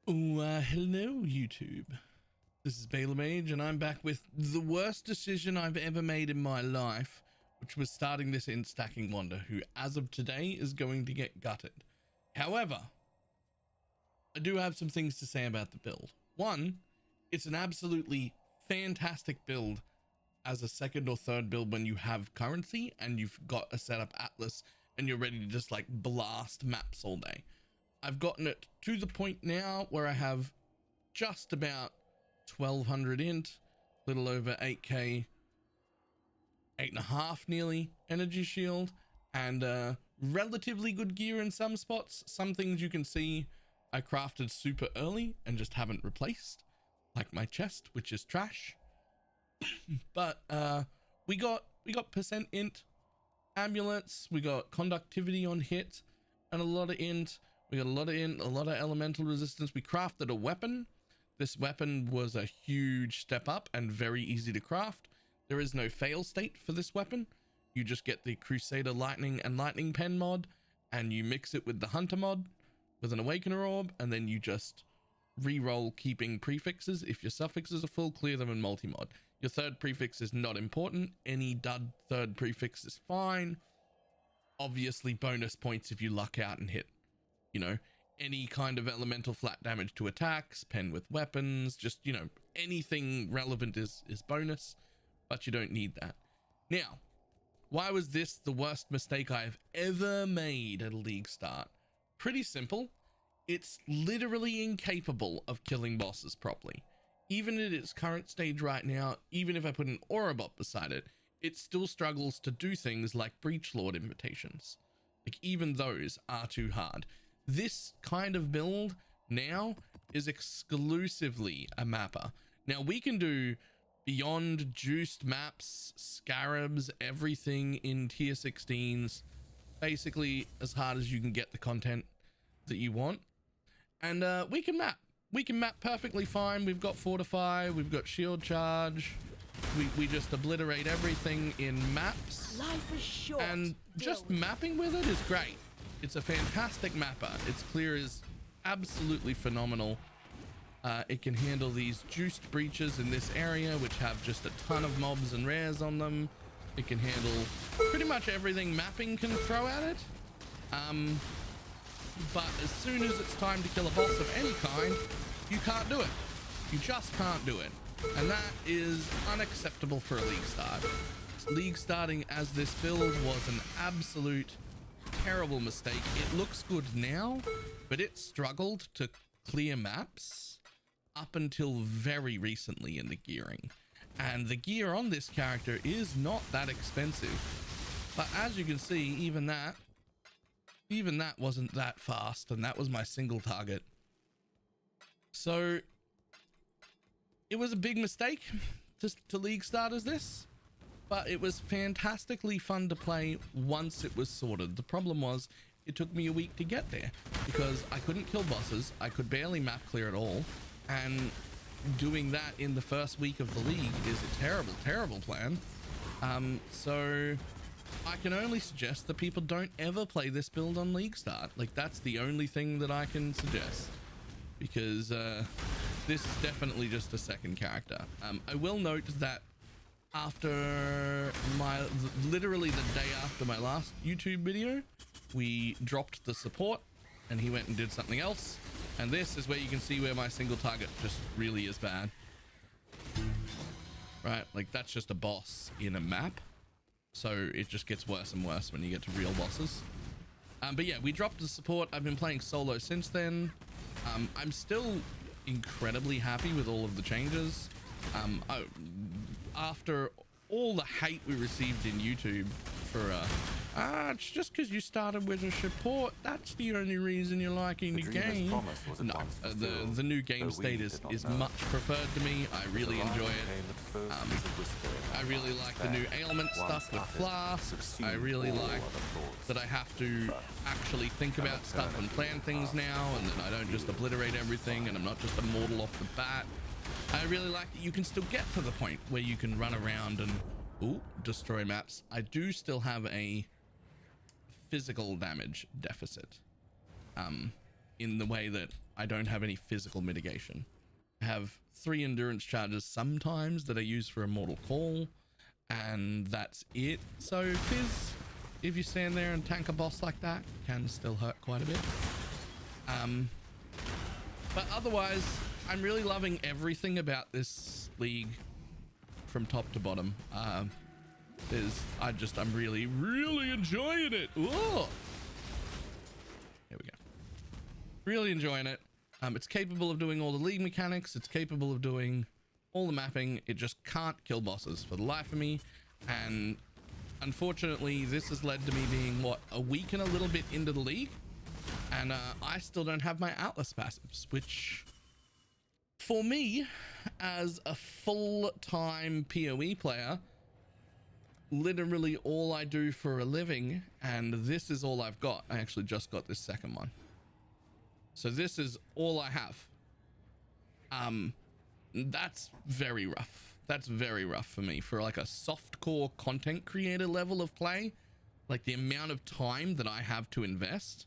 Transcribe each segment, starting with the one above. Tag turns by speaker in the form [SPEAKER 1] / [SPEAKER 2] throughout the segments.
[SPEAKER 1] Hello YouTube. This is BalorMage and I'm back with the worst decision I've ever made in my life, which was starting this in Stacking Wonder, who as of today is going to get gutted. However, I do have some things to say about the build. One, it's an absolutely fantastic build as a second or third build when you have currency and you've got a setup Atlas and you're ready to just like blast maps all day. I've gotten it to the point now where I have just about 1200 int, little over 8k, 8.5 nearly energy shield, and relatively good gear in some spots. Some things you can see I crafted super early and just haven't replaced, like my chest, which is trash. But we got percent int, amulets, we got conductivity on hit, and a lot of int. We got a lot of int, a lot of elemental resistance. We crafted a weapon. This weapon was a huge step up and very easy to craft. There is no fail state for this weapon. You just get the Crusader Lightning and Lightning Pen mod, and you mix it with the Hunter mod with an Awakener Orb, and then you just re-roll keeping prefixes. If your suffixes are full, clear them in multi-mod. Your third prefix is not important. Any dud third prefix is fine. Obviously bonus points if you luck out and hit, you know, any kind of elemental flat damage to attacks, pen with weapons, just, you know, anything relevant is bonus, but you don't need that. Now, why was this the worst mistake I've ever made at a league start? Pretty simple. It's literally incapable of killing bosses properly. Even at its current stage right now, even if I put an Aura bot beside it, it still struggles to do things like Breach Lord invitations. Like, even those are too hard. This kind of build now is exclusively a mapper. Now we can do beyond juiced maps, scarabs, everything in tier 16s, basically as hard as you can get the content that you want. And we can map perfectly fine. We've got Fortify, we've got Shield Charge. We just obliterate everything in maps.
[SPEAKER 2] Life is short.
[SPEAKER 1] And just mapping with it is great. It's a fantastic mapper. Its clear is absolutely phenomenal. It can handle these juiced breaches in this area, which have just a ton of mobs and rares on them. It can handle pretty much everything mapping can throw at it. But as soon as it's time to kill a boss of any kind, you can't do it. You just can't do it. And that is unacceptable for a league start. League starting as this build was an absolute terrible mistake. It looks good now, but it struggled to clear maps up until very recently in the gearing. And the gear on this character is not that expensive. But as you can see, even that wasn't that fast, and that was my single target. So it was a big mistake to league start as this, but it was fantastically fun to play once it was sorted. The problem was it took me a week to get there because I couldn't kill bosses. I could barely map clear at all. And doing that in the first week of the league is a terrible plan. So I can only suggest that people don't ever play this build on league start. Like, that's the only thing that I can suggest, because this is definitely just a second character. I will note that after literally the day after my last YouTube video, we dropped the support and he went and did something else. And this is where you can see where my single target just really is bad. Right, like that's just a boss in a map. So it just gets worse and worse when you get to real bosses. But yeah, we dropped the support. I've been playing solo since then. I'm still incredibly happy with all of the changes. After all the hate we received in YouTube for it's just because you started with a support, that's the only reason you're liking the game. No, the new game state is much preferred to me. I really enjoy it. I really like the new ailment stuff with flasks. I really like that I have to actually think about stuff and plan things now, and then I don't just obliterate everything and I'm not just immortal off the bat. I really like that you can still get to the point where you can run around and destroy maps. I do still have a physical damage deficit in the way that I don't have any physical mitigation. I have 3 endurance charges sometimes that I use for Immortal Call, and that's it. So Fizz, if you stand there and tank a boss like that, can still hurt quite a bit. But otherwise, I'm really loving everything about this league from top to bottom. I'm really enjoying it. Whoa. Here we go. Really enjoying it. It's capable of doing all the league mechanics. It's capable of doing all the mapping. It just can't kill bosses for the life of me. And unfortunately, this has led to me being, what, a week and a little bit into the league. And I still don't have my Atlas passives, which for me, as a full-time POE player, literally all I do for a living, and this is all I've got. I actually just got this second one. So this is all I have. That's very rough. That's very rough for me for like a softcore content creator level of play. Like the amount of time that I have to invest,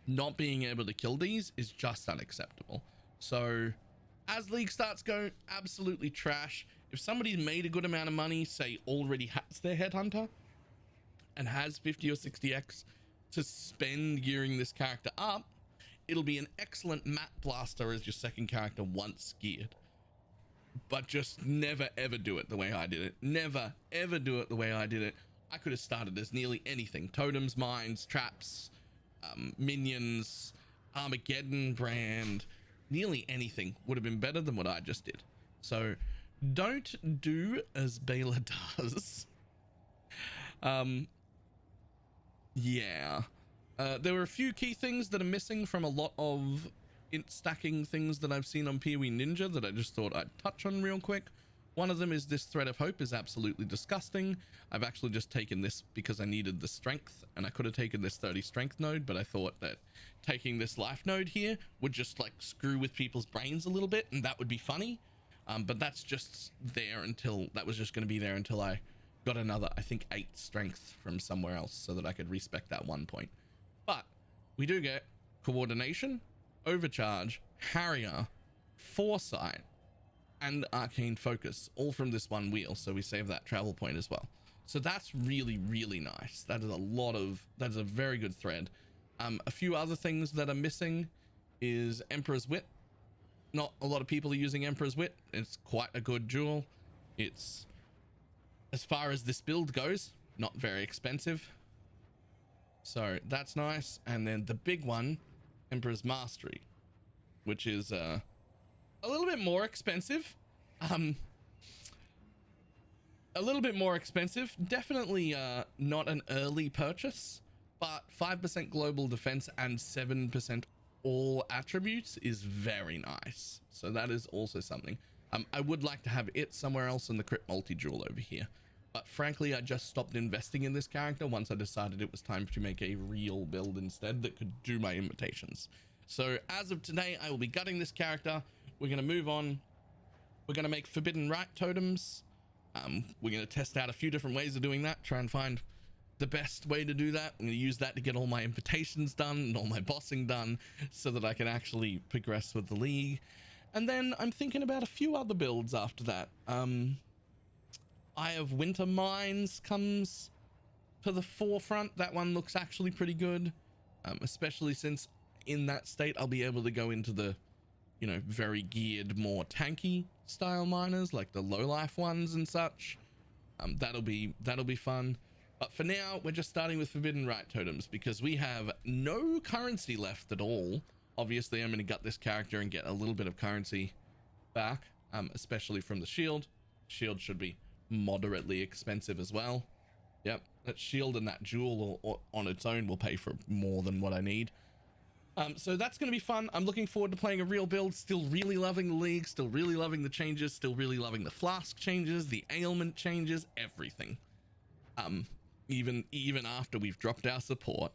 [SPEAKER 1] not being able to kill these is just unacceptable. So as league starts go, absolutely trash. If somebody's made a good amount of money, say already has their headhunter and has 50 or 60x to spend gearing this character up, it'll be an excellent map blaster as your second character once geared. But just never ever do it the way I did it. Never ever do it the way I did it. I could have started as nearly anything: totems, mines, traps, minions, Armageddon brand. Nearly anything would have been better than what I just did. So don't do as Balor does. Yeah. There were a few key things that are missing from a lot of int stacking things that I've seen on POE Ninja that I just thought I'd touch on real quick. One of them is this Thread of Hope is absolutely disgusting. I've actually just taken this because I needed the strength, and I could have taken this 30 strength node, but I thought that taking this life node here would just like screw with people's brains a little bit, and that would be funny. But that's just there until, that was just going to be there until I got another, I think 8 strength from somewhere else so that I could respec that 1 point. But we do get coordination, overcharge, harrier, foresight, and arcane focus, all from this one wheel. So we save that travel point as well. So that's really, really nice. That is that's a very good thread. A few other things that are missing is Emperor's Wit. Not a lot of people are using Emperor's Wit. It's quite a good jewel. It's, as far as this build goes, not very expensive. So that's nice. And then the big one, Emperor's Mastery, which is a little bit more expensive. A little bit more expensive. Definitely not an early purchase, but 5% global defense and 7% all attributes is very nice. So that is also something. I would like to have it somewhere else in the crit multi-jewel over here. But frankly, I just stopped investing in this character once I decided it was time to make a real build instead that could do my invitations. So as of today, I will be gutting this character. We're going to move on. We're going to make Forbidden Right totems. We're going to test out a few different ways of doing that, try and find the best way to do that. I'm going to use that to get all my invitations done and all my bossing done so that I can actually progress with the league. And then I'm thinking about a few other builds after that. Eye of Winter Mines comes to the forefront. That one looks actually pretty good, especially since in that state I'll be able to go into the, you know, very geared, more tanky style miners like the low life ones and such. That'll be fun. But for now, we're just starting with Forbidden Right totems because we have no currency left at all. Obviously, I'm going to gut this character and get a little bit of currency back, especially from the shield. Shield should be moderately expensive as well. Yep, that shield and that jewel on its own will pay for more than what I need. So that's going to be fun. I'm looking forward to playing a real build. Still really loving the league, still really loving the changes, still really loving the flask changes, the ailment changes, everything. Even after we've dropped our support.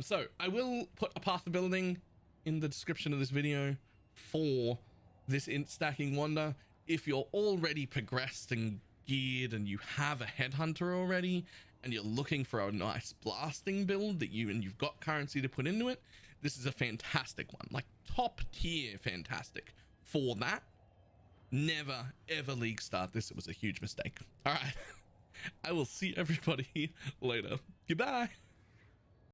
[SPEAKER 1] So I will put a path to building in the description of this video for this int stacking wonder. If you're already progressed and geared and you have a headhunter already and you're looking for a nice blasting build that you've got currency to put into it, This is a fantastic one, like top tier fantastic. For that, never ever league start this. It was a huge mistake. All right. I will see everybody later. Goodbye.